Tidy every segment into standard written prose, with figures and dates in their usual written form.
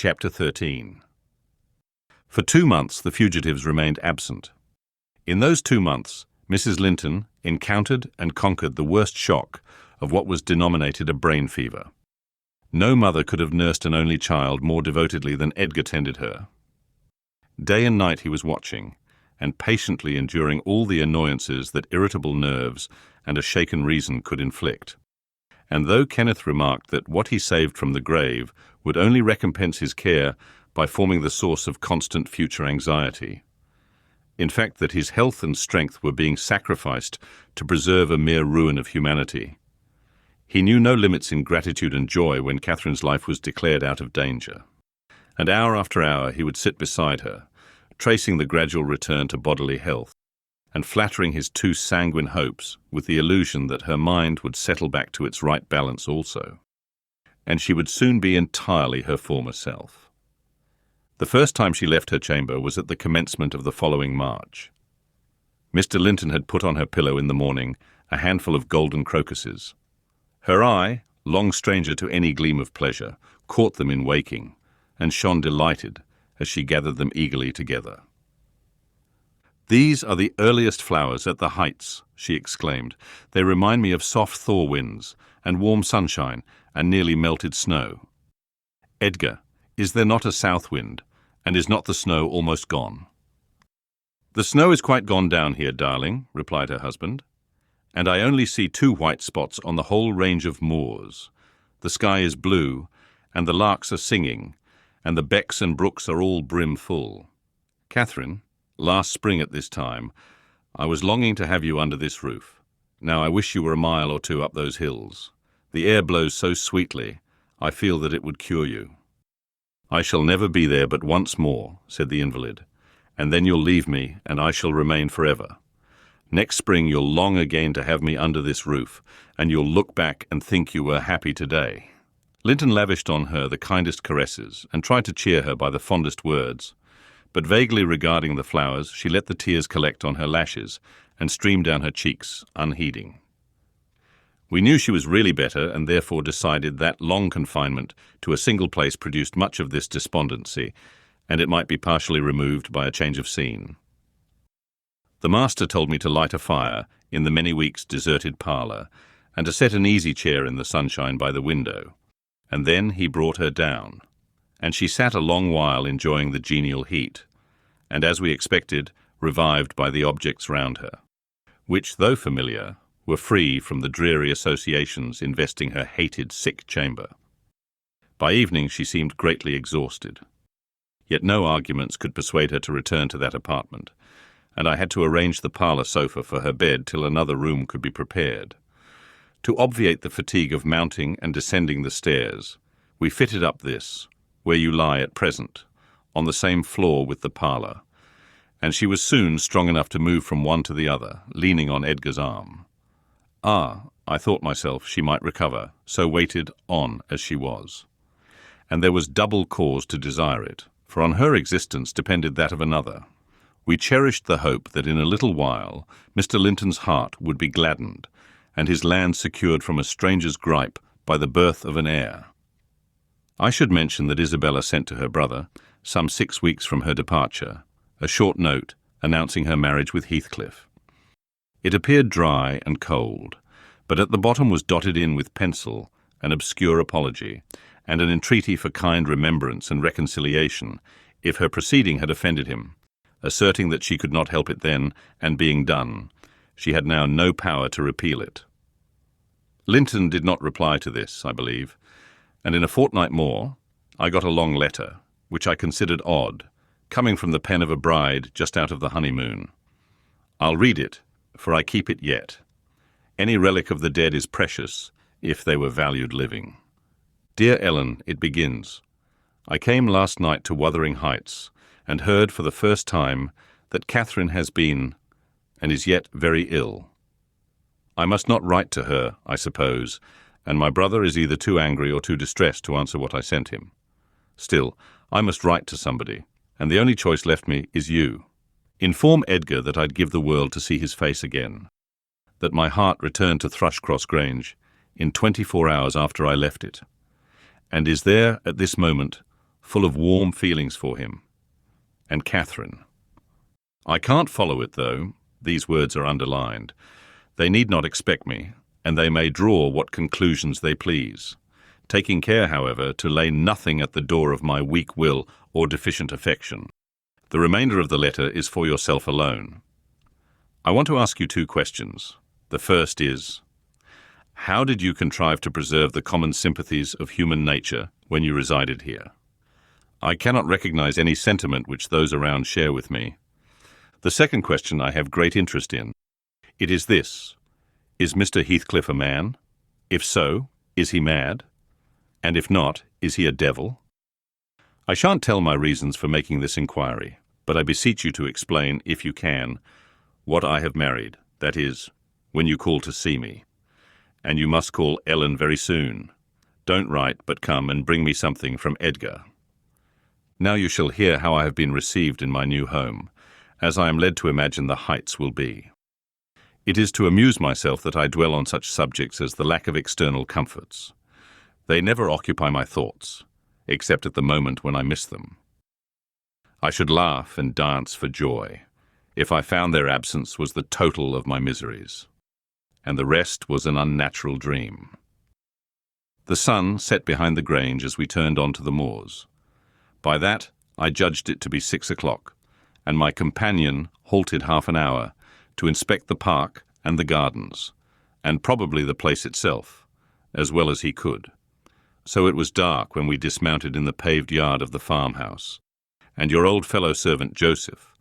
Chapter 13. For 2 months the fugitives remained absent. In those 2 months, Mrs. Linton encountered and conquered the worst shock of what was denominated a brain fever. No mother could have nursed an only child more devotedly than Edgar tended her. Day and night he was watching, and patiently enduring all the annoyances that irritable nerves and a shaken reason could inflict. And though Kenneth remarked that what he saved from the grave would only recompense his care by forming the source of constant future anxiety, in fact that his health and strength were being sacrificed to preserve a mere ruin of humanity, he knew no limits in gratitude and joy when Catherine's life was declared out of danger. And hour after hour he would sit beside her, tracing the gradual return to bodily health, and flattering his too sanguine hopes with the illusion that her mind would settle back to its right balance also, and she would soon be entirely her former self. The first time she left her chamber was at the commencement of the following March. Mr. Linton had put on her pillow in the morning a handful of golden crocuses. Her eye, long stranger to any gleam of pleasure, caught them in waking, and shone delighted as she gathered them eagerly together. "These are the earliest flowers at the Heights," she exclaimed. "They remind me of soft thaw winds, and warm sunshine, and nearly melted snow. Edgar, is there not a south wind, and is not the snow almost gone?" "The snow is quite gone down here, darling," replied her husband, "and I only see 2 white spots on the whole range of moors. The sky is blue, and the larks are singing, and the becks and brooks are all brim full. Catherine, last spring at this time, I was longing to have you under this roof. Now I wish you were a mile or 2 up those hills. The air blows so sweetly, I feel that it would cure you." "I shall never be there but once more," said the invalid, "and then you'll leave me, and I shall remain forever. Next spring you'll long again to have me under this roof, and you'll look back and think you were happy today." Linton lavished on her the kindest caresses, and tried to cheer her by the fondest words. But vaguely regarding the flowers, she let the tears collect on her lashes and stream down her cheeks, unheeding. We knew she was really better, and therefore decided that long confinement to a single place produced much of this despondency, and it might be partially removed by a change of scene. The master told me to light a fire in the many weeks deserted parlour, and to set an easy chair in the sunshine by the window, and then he brought her down, and she sat a long while enjoying the genial heat, and as we expected, revived by the objects round her, which, though familiar, were free from the dreary associations investing her hated sick chamber. By evening she seemed greatly exhausted. Yet no arguments could persuade her to return to that apartment, and I had to arrange the parlour sofa for her bed till another room could be prepared. To obviate the fatigue of mounting and descending the stairs, we fitted up this, where you lie at present, on the same floor with the parlour, and she was soon strong enough to move from one to the other, leaning on Edgar's arm. I thought myself she might recover, so waited on as she was. And there was double cause to desire it, for on her existence depended that of another. We cherished the hope that in a little while Mr. Linton's heart would be gladdened, and his land secured from a stranger's gripe by the birth of an heir. I should mention that Isabella sent to her brother, some 6 weeks from her departure, a short note announcing her marriage with Heathcliff. It appeared dry and cold, but at the bottom was dotted in with pencil an obscure apology, and an entreaty for kind remembrance and reconciliation if her proceeding had offended him, asserting that she could not help it then, and being done, she had now no power to repeal it. Linton did not reply to this, I believe, and in a fortnight more I got a long letter, which I considered odd, coming from the pen of a bride just out of the honeymoon. I'll read it, for I keep it yet. Any relic of the dead is precious, if they were valued living. Dear Ellen, it begins. I came last night to Wuthering Heights, and heard for the first time that Catherine has been, and is yet very ill. I must not write to her, I suppose, and my brother is either too angry or too distressed to answer what I sent him. Still, I must write to somebody, and the only choice left me is you. Inform Edgar that I'd give the world to see his face again, that my heart returned to Thrushcross Grange in 24 hours after I left it, and is there at this moment, full of warm feelings for him. And Catherine. I can't follow it, though. These words are underlined. They need not expect me, and they may draw what conclusions they please, taking care, however, to lay nothing at the door of my weak will or deficient affection. The remainder of the letter is for yourself alone. I want to ask you 2 questions. The first is, how did you contrive to preserve the common sympathies of human nature when you resided here? I cannot recognize any sentiment which those around share with me. The second question I have great interest in. It is this: is Mr. Heathcliff a man? If so, is he mad? And if not, is he a devil? I shan't tell my reasons for making this inquiry, but I beseech you to explain, if you can, what I have married, that is, when you call to see me. And you must call Ellen very soon. Don't write, but come and bring me something from Edgar. Now you shall hear how I have been received in my new home, as I am led to imagine the Heights will be. It is to amuse myself that I dwell on such subjects as the lack of external comforts. They never occupy my thoughts, except at the moment when I miss them. I should laugh and dance for joy if I found their absence was the total of my miseries, and the rest was an unnatural dream. The sun set behind the grange as we turned on to the moors. By that, I judged it to be 6 o'clock, and my companion halted half an hour to inspect the park and the gardens, and probably the place itself, as well as he could. So it was dark when we dismounted in the paved yard of the farmhouse, and your old fellow servant Joseph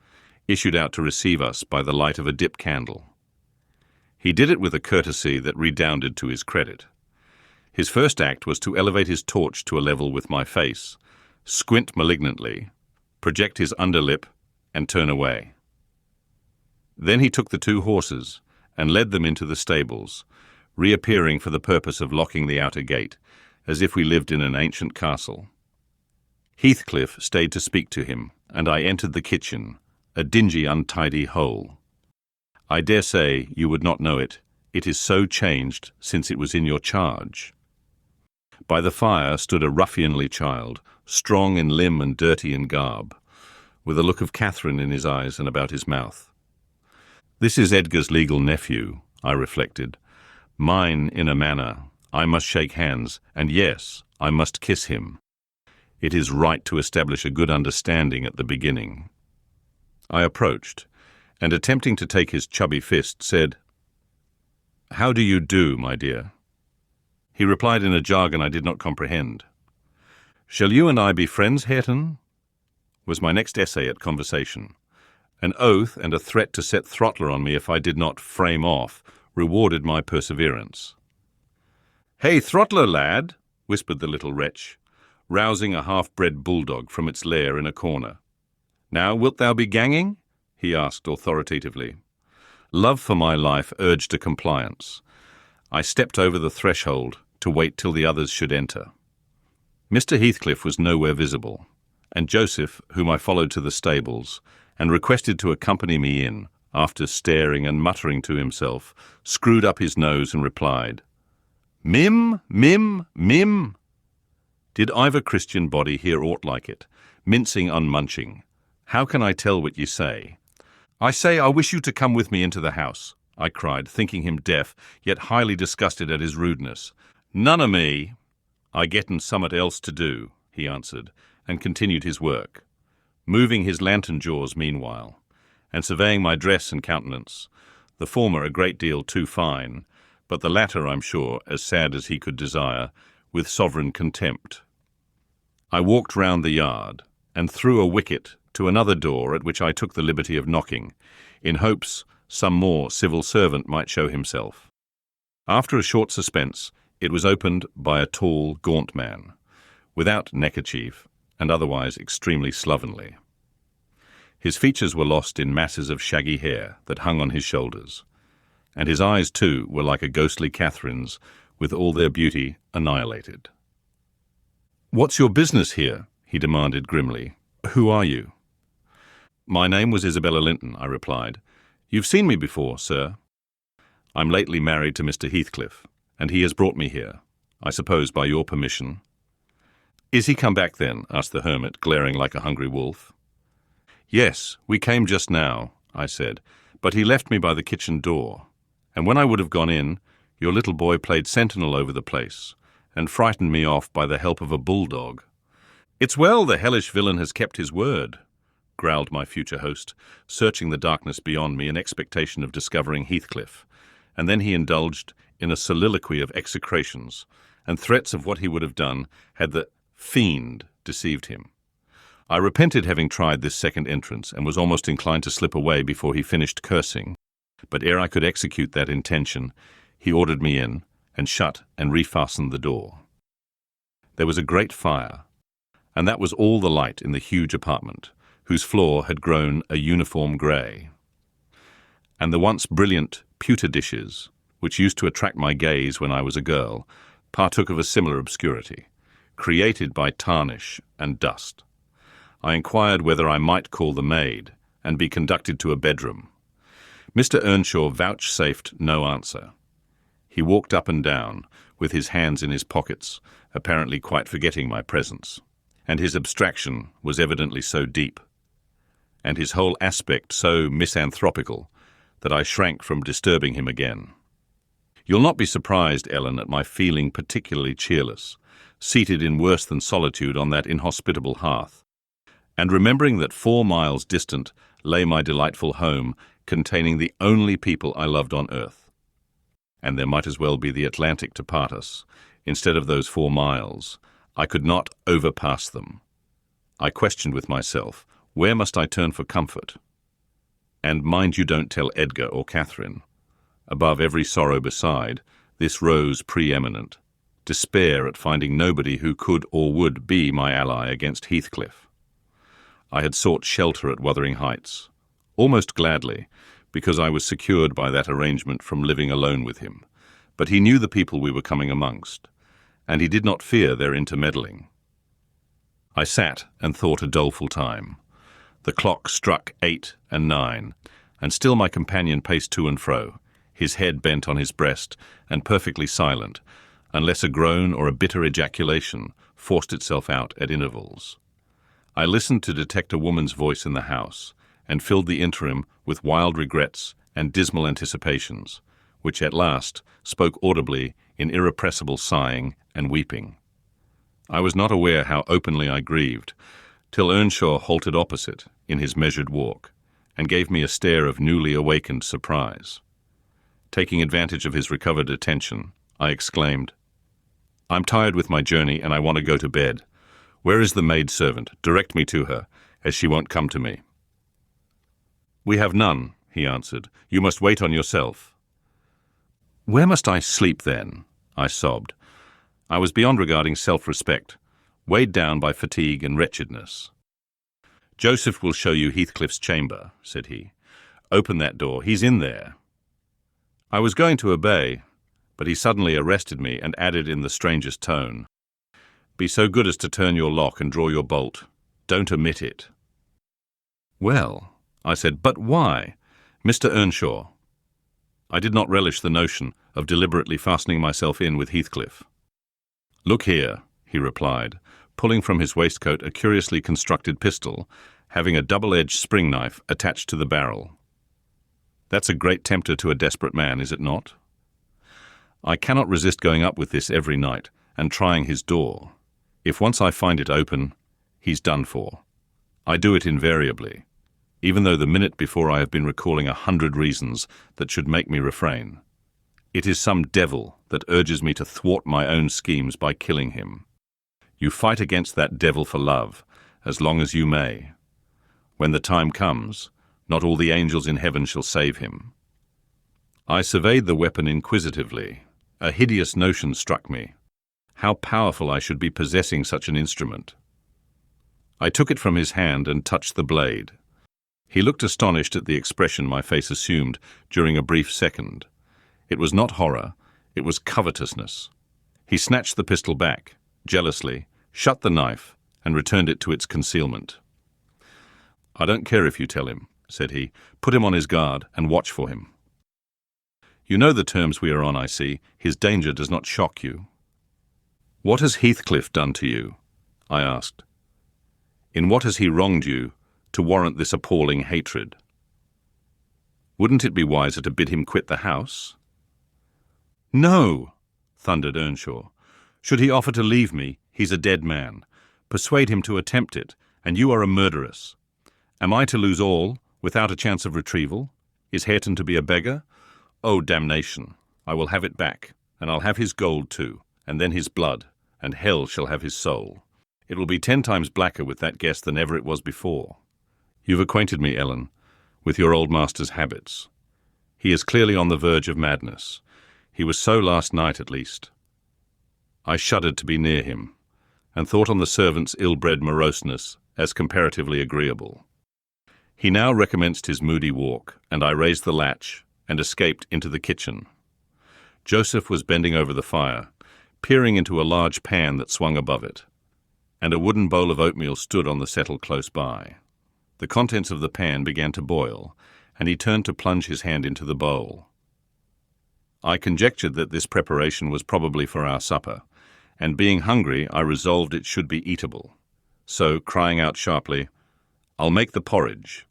issued out to receive us by the light of a dip candle. He did it with a courtesy that redounded to his credit. His first act was to elevate his torch to a level with my face, squint malignantly, project his underlip, and turn away. Then he took the 2 horses and led them into the stables, reappearing for the purpose of locking the outer gate, as if we lived in an ancient castle. Heathcliff stayed to speak to him, and I entered the kitchen, a dingy, untidy hole. I dare say you would not know it. It is so changed since it was in your charge. By the fire stood a ruffianly child, strong in limb and dirty in garb, with a look of Catherine in his eyes and about his mouth. This is Edgar's legal nephew, I reflected. Mine in a manner. I must shake hands, and yes, I must kiss him. It is right to establish a good understanding at the beginning. I approached, and attempting to take his chubby fist, said, "How do you do, my dear?" He replied in a jargon I did not comprehend. "Shall you and I be friends, Hareton?" was my next essay at conversation. An oath and a threat to set Throttler on me if I did not frame off rewarded my perseverance. "Hey, Throttler, lad," whispered the little wretch, rousing a half-bred bulldog from its lair in a corner. "Now wilt thou be ganging?" he asked authoritatively. Love for my life urged a compliance. I stepped over the threshold to wait till the others should enter. Mr. Heathcliff was nowhere visible, and Joseph, whom I followed to the stables, and requested to accompany me in, after staring and muttering to himself, screwed up his nose and replied, "Mim, mim, mim." Did I've Christian body hear aught like it, mincing unmunching? How can I tell what ye say? "I say I wish you to come with me into the house," I cried, thinking him deaf, yet highly disgusted at his rudeness. "None o' me. I getten summat else to do," he answered, and continued his work, moving his lantern jaws meanwhile, and surveying my dress and countenance, the former a great deal too fine, but the latter, I'm sure, as sad as he could desire, with sovereign contempt. I walked round the yard, and through a wicket to another door at which I took the liberty of knocking, in hopes some more civil servant might show himself. After a short suspense, it was opened by a tall, gaunt man, without neckerchief, and otherwise extremely slovenly. His features were lost in masses of shaggy hair that hung on his shoulders, and his eyes, too, were like a ghostly Catherine's, with all their beauty annihilated. "What's your business here?" he demanded grimly. "Who are you?" "My name was Isabella Linton," I replied. "You've seen me before, sir." "I'm lately married to Mr. Heathcliff, and he has brought me here, I suppose by your permission." "Is he come back then?" asked the hermit, glaring like a hungry wolf. "Yes, we came just now," I said, "but he left me by the kitchen door. And when I would have gone in, your little boy played sentinel over the place and frightened me off by the help of a bulldog." "It's well the hellish villain has kept his word," growled my future host, searching the darkness beyond me in expectation of discovering Heathcliff, and then he indulged in a soliloquy of execrations and threats of what he would have done had the fiend deceived him. I repented having tried this second entrance and was almost inclined to slip away before he finished cursing, but ere I could execute that intention, he ordered me in and shut and refastened the door. There was a great fire, and that was all the light in the huge apartment, whose floor had grown a uniform grey. And the once brilliant pewter dishes, which used to attract my gaze when I was a girl, partook of a similar obscurity, created by tarnish and dust. I inquired whether I might call the maid and be conducted to a bedroom. Mr. Earnshaw vouchsafed no answer. He walked up and down, with his hands in his pockets, apparently quite forgetting my presence, and his abstraction was evidently so deep, and his whole aspect so misanthropical, that I shrank from disturbing him again. You'll not be surprised, Ellen, at my feeling particularly cheerless, seated in worse than solitude on that inhospitable hearth, and remembering that 4 miles distant lay my delightful home, containing the only people I loved on earth. And there might as well be the Atlantic to part us. Instead of those 4 miles, I could not overpass them. I questioned with myself, where must I turn for comfort? And mind you don't tell Edgar or Catherine. Above every sorrow beside, this rose preeminent, despair at finding nobody who could or would be my ally against Heathcliff. I had sought shelter at Wuthering Heights, almost gladly, because I was secured by that arrangement from living alone with him, but he knew the people we were coming amongst, and he did not fear their intermeddling. I sat and thought a doleful time. The clock struck 8 and 9, and still my companion paced to and fro, his head bent on his breast and perfectly silent, unless a groan or a bitter ejaculation forced itself out at intervals. I listened to detect a woman's voice in the house, and filled the interim with wild regrets and dismal anticipations, which at last spoke audibly in irrepressible sighing and weeping. I was not aware how openly I grieved, till Earnshaw halted opposite in his measured walk, and gave me a stare of newly awakened surprise. Taking advantage of his recovered attention, I exclaimed, "I'm tired with my journey, and I want to go to bed. Where is the maid-servant? Direct me to her, as she won't come to me." "We have none," he answered. "You must wait on yourself." "Where must I sleep, then?" I sobbed. I was beyond regarding self-respect, weighed down by fatigue and wretchedness. "Joseph will show you Heathcliff's chamber," said he. "Open that door. He's in there." I was going to obey, but he suddenly arrested me and added in the strangest tone, "Be so good as to turn your lock and draw your bolt. Don't omit it." "Well," I said, "but why? Mr. Earnshaw." I did not relish the notion of deliberately fastening myself in with Heathcliff. "Look here," he replied, pulling from his waistcoat a curiously constructed pistol, having a double-edged spring knife attached to the barrel. "That's a great tempter to a desperate man, is it not? I cannot resist going up with this every night and trying his door. If once I find it open, he's done for. I do it invariably, even though the minute before I have been recalling 100 reasons that should make me refrain. It is some devil that urges me to thwart my own schemes by killing him. You fight against that devil for love, as long as you may. When the time comes, not all the angels in heaven shall save him." I surveyed the weapon inquisitively. A hideous notion struck me. How powerful I should be possessing such an instrument. I took it from his hand and touched the blade. He looked astonished at the expression my face assumed during a brief second. It was not horror, it was covetousness. He snatched the pistol back, jealously, shut the knife, and returned it to its concealment. "I don't care if you tell him," said he. "Put him on his guard and watch for him. You know the terms we are on, I see. His danger does not shock you." "What has Heathcliff done to you?" I asked. In what has he wronged you to warrant this appalling hatred? Wouldn't it be wiser to bid him quit the house? No, thundered Earnshaw. Should he offer to leave me, he's a dead man. Persuade him to attempt it, and you are a murderess. Am I to lose all, without a chance of retrieval? Is Hareton to be a beggar? Oh, damnation! I will have it back, and I'll have his gold too, and then his blood, and hell shall have his soul. It will be 10 times blacker with that guest than ever it was before. You've acquainted me, Ellen, with your old master's habits. He is clearly on the verge of madness. He was so last night, at least. I shuddered to be near him, and thought on the servant's ill-bred moroseness as comparatively agreeable. He now recommenced his moody walk, and I raised the latch and escaped into the kitchen. Joseph was bending over the fire, peering into a large pan that swung above it, and a wooden bowl of oatmeal stood on the settle close by. The contents of the pan began to boil, and he turned to plunge his hand into the bowl. I conjectured that this preparation was probably for our supper, and being hungry, I resolved it should be eatable. So, crying out sharply, "I'll make the porridge,"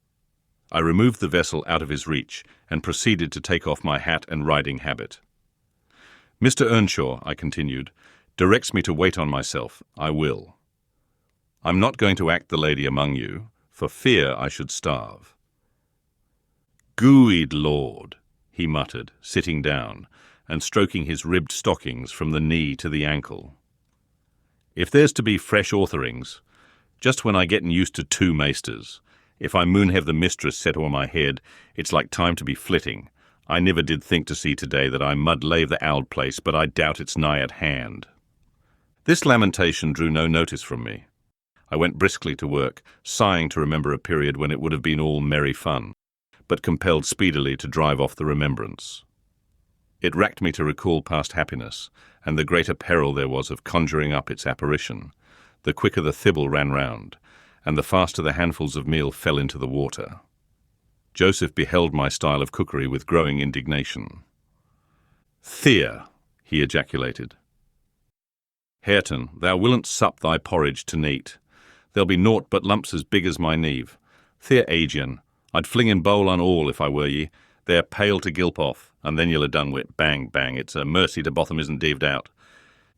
I removed the vessel out of his reach and proceeded to take off my hat and riding habit. "Mr. Earnshaw," I continued, "directs me to wait on myself. I will. I'm not going to act the lady among you, for fear I should starve." "Gooid Lord," he muttered, sitting down and stroking his ribbed stockings from the knee to the ankle. "If there's to be fresh authorings, just when I gettin' used to 2 maisters, if I moon have the mistress set o'er my head, it's like time to be flitting. I niver did think to see today that I mud lave the ould place, but I doubt it's nigh at hand." This lamentation drew no notice from me. I went briskly to work, sighing to remember a period when it would have been all merry fun, but compelled speedily to drive off the remembrance. It racked me to recall past happiness, and the greater peril there was of conjuring up its apparition. The quicker the thibble ran round, and the faster the handfuls of meal fell into the water. Joseph beheld my style of cookery with growing indignation. "Thea," he ejaculated. "Hareton, thou willn't sup thy porridge to neat. There'll be naught but lumps as big as my neve. Thea Agian, I'd fling in bowl on all if I were ye. They're pale to gilp off, and then you'll ha' done wit. Bang, bang, it's a mercy to Botham isn't deaved out."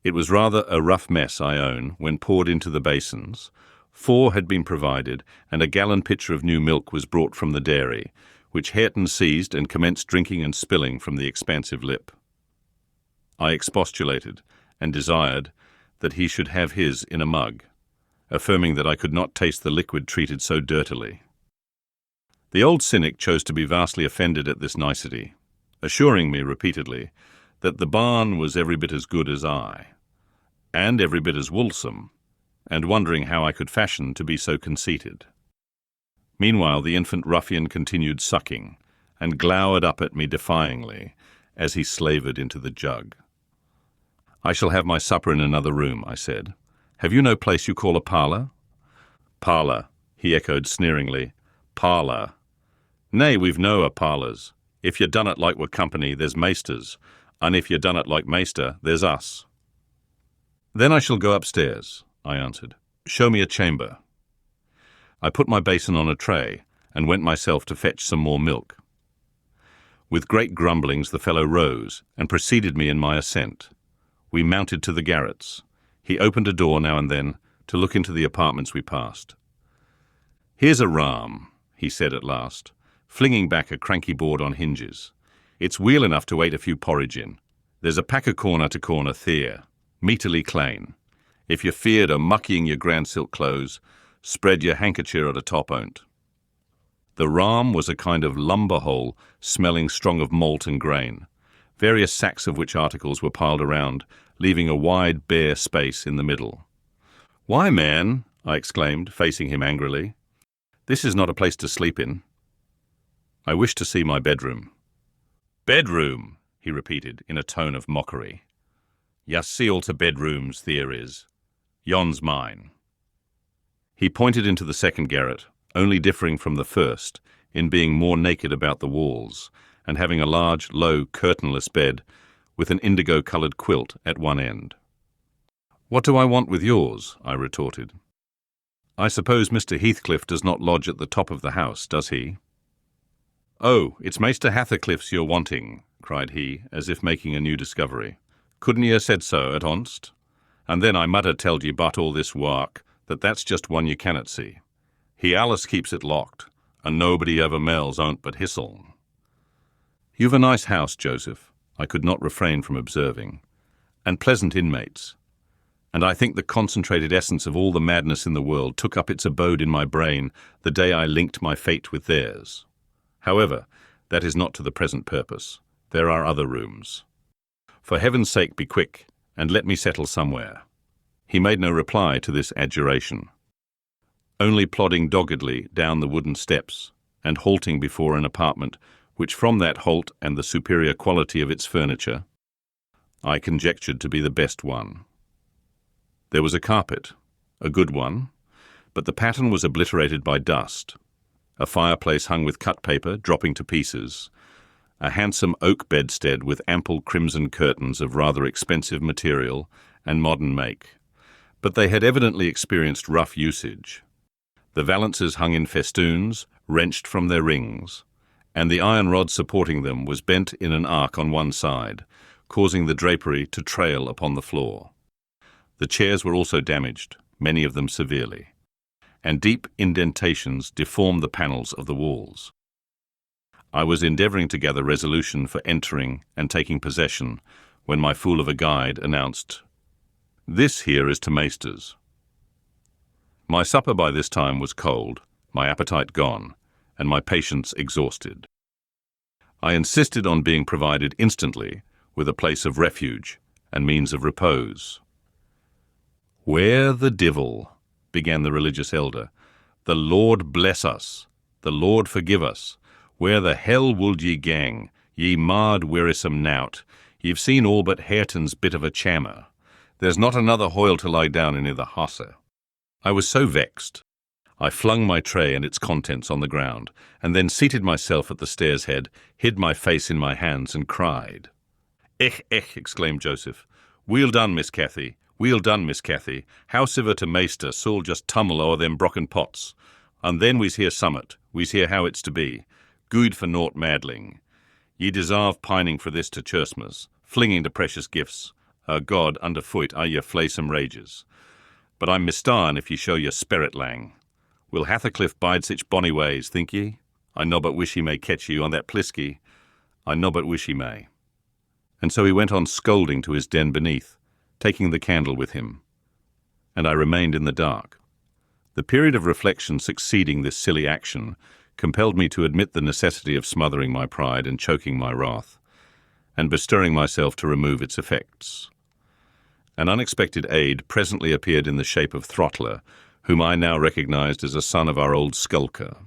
It was rather a rough mess, I own, when poured into the basins. 4 had been provided, and a gallon pitcher of new milk was brought from the dairy, which Hareton seized and commenced drinking and spilling from the expansive lip. I expostulated, and desired that he should have his in a mug, affirming that I could not taste the liquid treated so dirtily. The old cynic chose to be vastly offended at this nicety, assuring me repeatedly that the barn was every bit as good as I, and every bit as woolsome, and wondering how I could fashion to be so conceited. Meanwhile the infant ruffian continued sucking, and glowered up at me defyingly as he slavered into the jug. "I shall have my supper in another room," I said. "Have you no place you call a parlour?" "Parlour," he echoed sneeringly. "Parlour. Nay, we've no a parlours. If you done it like we're company, there's maisters, and if you done it like maister, there's us." "Then I shall go upstairs," I answered. "Show me a chamber." I put my basin on a tray, and went myself to fetch some more milk. With great grumblings the fellow rose, and preceded me in my ascent. We mounted to the garrets. He opened a door now and then, to look into the apartments we passed. "Here's a ram," he said at last, flinging back a cranky board on hinges. "It's weel enough to ate a few porridge in. There's a pack of corner to corner there, meatily clane. If you're feared o' muckying your grand silk clothes, spread your handkerchief o' the top on't." The ram was a kind of lumber hole smelling strong of malt and grain, various sacks of which articles were piled around, leaving a wide bare space in the middle. "Why, man," I exclaimed, facing him angrily, "this is not a place to sleep in." "I wish to see my bedroom." "Bedroom," he repeated in a tone of mockery. "Ya see all to bedrooms, there is. Yon's mine." He pointed into the second garret, only differing from the first in being more naked about the walls, and having a large, low, curtainless bed with an indigo-coloured quilt at one end. "What do I want with yours?" I retorted. "I suppose Mr. Heathcliff does not lodge at the top of the house, does he?" "Oh, it's Maister Hathercliff's you're wanting," cried he, as if making a new discovery. "Couldn't ye ha' said so at onst? And then I mud ha' telled ye about all this wark, that's just one ye cannot see. He allus keeps it locked, and nobody ever mells on't but hissel." "You've a nice house, Joseph," I could not refrain from observing, "and pleasant inmates. And I think the concentrated essence of all the madness in the world took up its abode in my brain the day I linked my fate with theirs. However, that is not to the present purpose. There are other rooms. For heaven's sake be quick, and let me settle somewhere." He made no reply to this adjuration, only plodding doggedly down the wooden steps and halting before an apartment which, from that halt and the superior quality of its furniture, I conjectured to be the best one. There was a carpet, a good one, but the pattern was obliterated by dust, a fireplace hung with cut paper dropping to pieces, a handsome oak bedstead with ample crimson curtains of rather expensive material and modern make, but they had evidently experienced rough usage. The valances hung in festoons, wrenched from their rings, and the iron rod supporting them was bent in an arc on one side, causing the drapery to trail upon the floor. The chairs were also damaged, many of them severely, and deep indentations deformed the panels of the walls. I was endeavouring to gather resolution for entering and taking possession when my fool of a guide announced, "This here is to Maister's." My supper by this time was cold, my appetite gone, and my patience exhausted. I insisted on being provided instantly with a place of refuge and means of repose. "Where the divil," began the religious elder, "the Lord bless us, the Lord forgive us, where the hell would ye gang, ye marred wearisome knout, ye've seen all but Hareton's bit of a chammer. There's not another hoyle to lie down in the house." I was so vexed, I flung my tray and its contents on the ground, and then seated myself at the stairs head, hid my face in my hands, and cried. "Ech, exclaimed Joseph. "Weel done, Miss Cathy. Weel done, Miss Cathy. Howsiver to Maister, so'll just tumble o'er them broken pots. And then we's hear summat, we's hear how it's to be. Good for naught madling. Ye desarve pining for this to Chursmas, flinging the precious gifts. God, under foot are ye flaysome rages. But I'm mistarn if ye show your spirit lang. Will Hathercliff bide sich bonny ways, think ye? I no but wish he may catch you on that plisky. I no but wish he may." And so he went on scolding to his den beneath, taking the candle with him, and I remained in the dark. The period of reflection succeeding this silly action compelled me to admit the necessity of smothering my pride and choking my wrath, and bestirring myself to remove its effects. An unexpected aid presently appeared in the shape of Throttler, whom I now recognized as a son of our old skulker.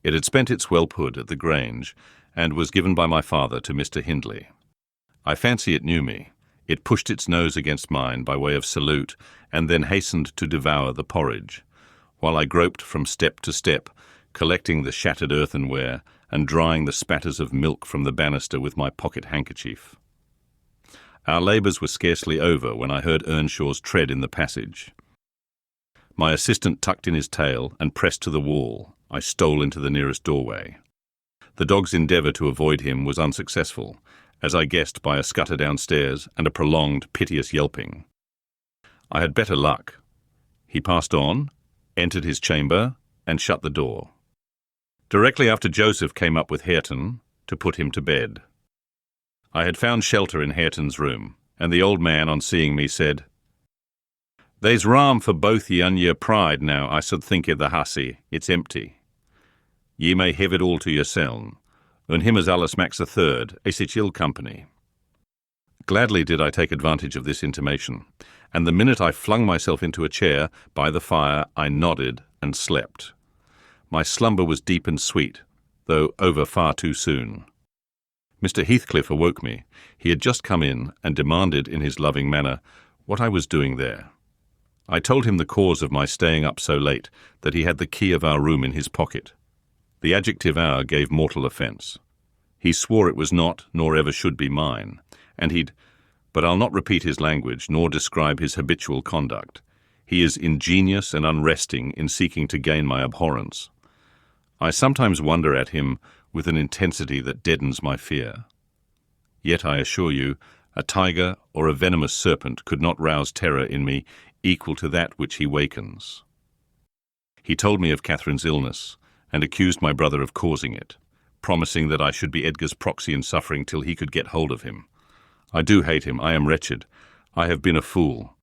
It had spent its whelphood at the Grange, and was given by my father to Mr. Hindley. I fancy it knew me. It pushed its nose against mine by way of salute, and then hastened to devour the porridge, while I groped from step to step, collecting the shattered earthenware and drying the spatters of milk from the banister with my pocket handkerchief. Our labours were scarcely over when I heard Earnshaw's tread in the passage. My assistant tucked in his tail and pressed to the wall. I stole into the nearest doorway. The dog's endeavour to avoid him was unsuccessful, as I guessed by a scutter downstairs and a prolonged, piteous yelping. I had better luck. He passed on, entered his chamber, and shut the door. Directly after Joseph came up with Hareton to put him to bed. I had found shelter in Hareton's room, and the old man, on seeing me, said, "There's ram for both ye and your pride now, I should think of the hussy. It's empty. Ye may have it all to yourseln, and him as allus makes a third, a sich ill company." Gladly did I take advantage of this intimation, and the minute I flung myself into a chair by the fire, I nodded and slept. My slumber was deep and sweet, though over far too soon. Mr. Heathcliff awoke me. He had just come in and demanded in his loving manner what I was doing there. I told him the cause of my staying up so late, that he had the key of our room in his pocket. The adjective "our" gave mortal offence. He swore it was not, nor ever should be mine, and but I'll not repeat his language nor describe his habitual conduct. He is ingenious and unresting in seeking to gain my abhorrence. I sometimes wonder at him with an intensity that deadens my fear. Yet I assure you, a tiger or a venomous serpent could not rouse terror in me equal to that which he wakens. He told me of Catherine's illness and accused my brother of causing it, promising that I should be Edgar's proxy in suffering till he could get hold of him. I do hate him. I am wretched. I have been a fool.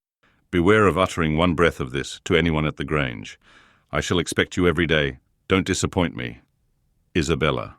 Beware of uttering one breath of this to anyone at the Grange. I shall expect you every day. Don't disappoint me. Isabella.